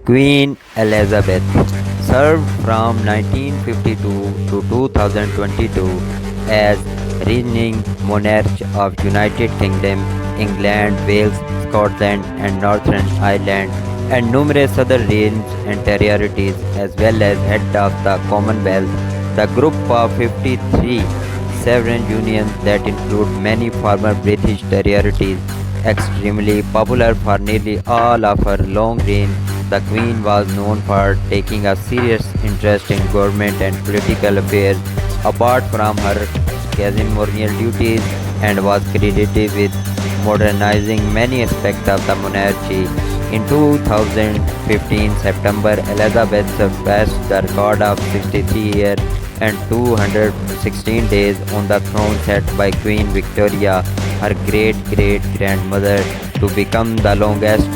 Queen Elizabeth served from 1952 to 2022 as reigning monarch of United Kingdom, England, Wales, Scotland and Northern Ireland and numerous other realms and territories as well as head of the Commonwealth, the group of 53 sovereign unions that include many former British territories. Extremely popular for nearly all of her long reign, the Queen was known for taking a serious interest in government and political affairs apart from her ceremonial duties and was credited with modernizing many aspects of the monarchy. In 2015 September, Elizabeth surpassed the record of 63 years and 216 days on the throne set by Queen Victoria, her great-great-grandmother, to become the longest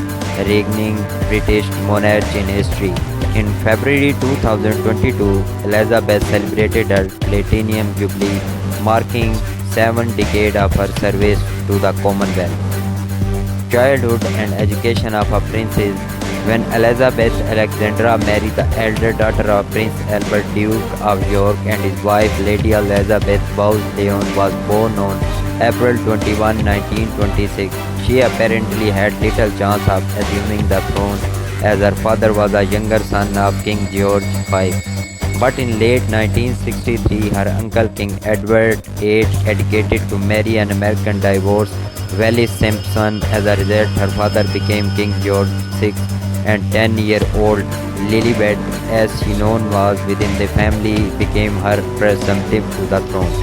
reigning British monarch in history. In February 2022, Elizabeth celebrated her Platinum Jubilee, marking 7 decades of her service to the Commonwealth. Childhood and education of a princess. When Elizabeth Alexandra married the elder daughter of Prince Albert, Duke of York, and his wife Lady Elizabeth Bowes-Lyon was born on April 21, 1926. She apparently had little chance of assuming the throne as her father was a younger son of King George V. But in late 1963, her uncle King Edward VIII dedicated to marry an American divorce Wallis Simpson. As a result, her father became King George VI, and 10-year-old Lilibet, as she known was within the family, became her presumptive to the throne.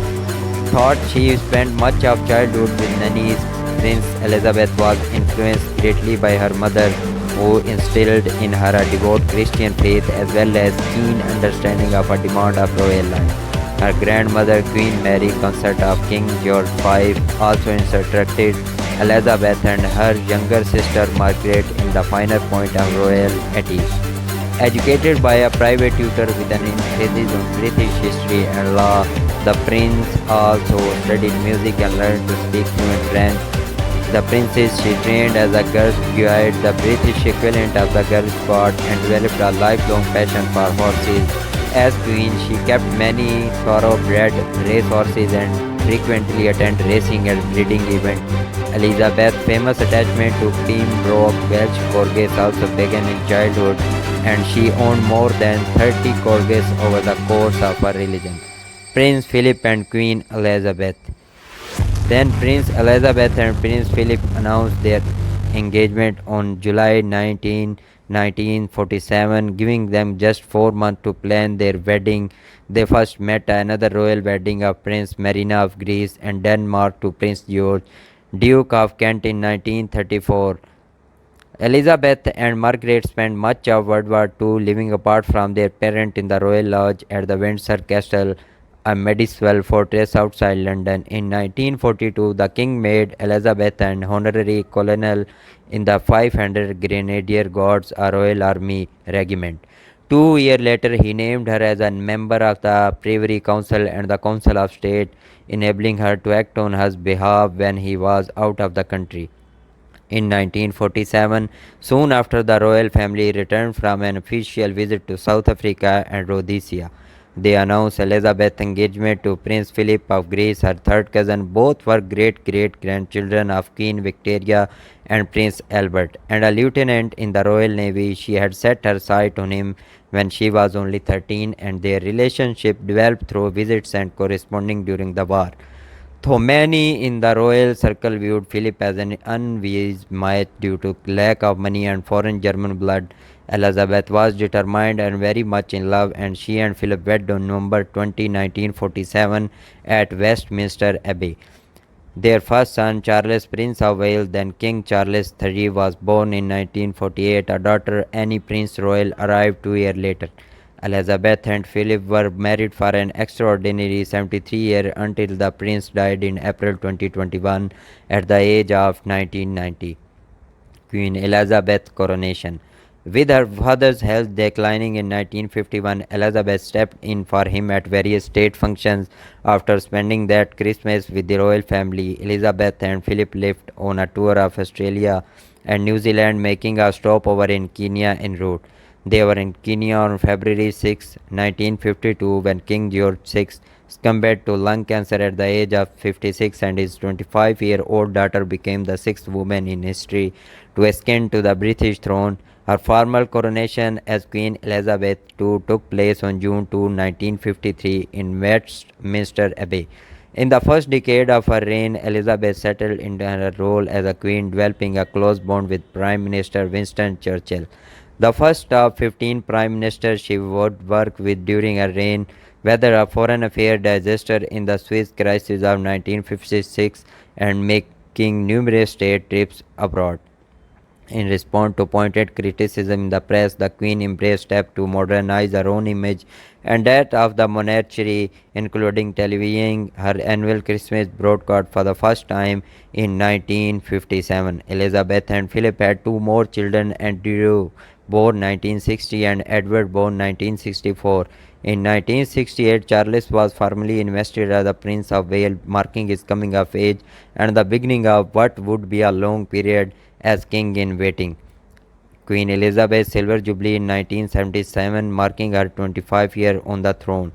Thought she spent much of childhood with nannies, Prince Elizabeth was influenced greatly by her mother, who instilled in her a devout Christian faith as well as keen understanding of a demand of royal life. Her grandmother, Queen Mary, consort of King George V, also instructed Elizabeth and her younger sister Margaret in the finer point of royal etiquette. Educated by a private tutor with an emphasis on British history and law, the prince also studied music and learned to speak fluent French. The princess she trained as a girl guide, the British equivalent of the Girl Scout, and developed a lifelong passion for horses. As queen, she kept many thoroughbred racehorses and frequently attended racing and breeding events. Elizabeth's famous attachment to Pembroke Welsh corgis also began in childhood, and she owned more than 30 corgis over the course of her religion. Prince Philip and Queen Elizabeth. Then Prince Elizabeth and Prince Philip announced their engagement on July 19, 1947, giving them just 4 months to plan their wedding. They first met at another royal wedding of Prince Marina of Greece and Denmark to Prince George, Duke of Kent in 1934. Elizabeth and Margaret spent much of World War II living apart from their parents in the Royal Lodge at the Windsor Castle, a medieval fortress outside London. In 1942, the King made Elizabeth an honorary colonel in the 500 Grenadier Guards, a Royal Army regiment. 2 years later, he named her as a member of the Privy Council and the Council of State, enabling her to act on his behalf when he was out of the country. In 1947, soon after the royal family returned from an official visit to South Africa and Rhodesia, they announced Elizabeth's engagement to Prince Philip of Greece, her third cousin. Both were great-great-grandchildren of Queen Victoria and Prince Albert, and a lieutenant in the Royal Navy. She had set her sight on him when she was only 13, and their relationship developed through visits and corresponding during the war. Though many in the royal circle viewed Philip as an unwise match due to lack of money and foreign German blood, Elizabeth was determined and very much in love, and she and Philip wed on November 20, 1947 at Westminster Abbey. Their first son, Charles, Prince of Wales, then King Charles III, was born in 1948. A daughter, Anne Prince Royal, arrived 2 years later. Elizabeth and Philip were married for an extraordinary 73 years until the prince died in April 2021 at the age of 1990. Queen Elizabeth's coronation. With her father's health declining in 1951, Elizabeth stepped in for him at various state functions. After spending that Christmas with the royal family, Elizabeth and Philip left on a tour of Australia and New Zealand, making a stopover in Kenya en route. They were in Kenya on February 6, 1952, when King George VI succumbed to lung cancer at the age of 56, and his 25-year-old daughter became the sixth woman in history to ascend to the British throne. Her formal coronation as Queen Elizabeth II took place on June 2, 1953, in Westminster Abbey. In the first decade of her reign, Elizabeth settled into her role as a queen, developing a close bond with Prime Minister Winston Churchill, the first of 15 prime ministers she would work with during her reign, whether a foreign affairs disaster in the Suez crisis of 1956 and making numerous state trips abroad. In response to pointed criticism in the press, the Queen embraced steps to modernize her own image and that of the monarchy, including televising her annual Christmas broadcast for the first time in 1957. Elizabeth and Philip had two more children, Andrew, born 1960, and Edward, born 1964. In 1968, Charles was formally invested as the Prince of Wales, marking his coming of age and the beginning of what would be a long period as king in waiting. Queen Elizabeth's Silver Jubilee in 1977, marking her 25 year on the throne.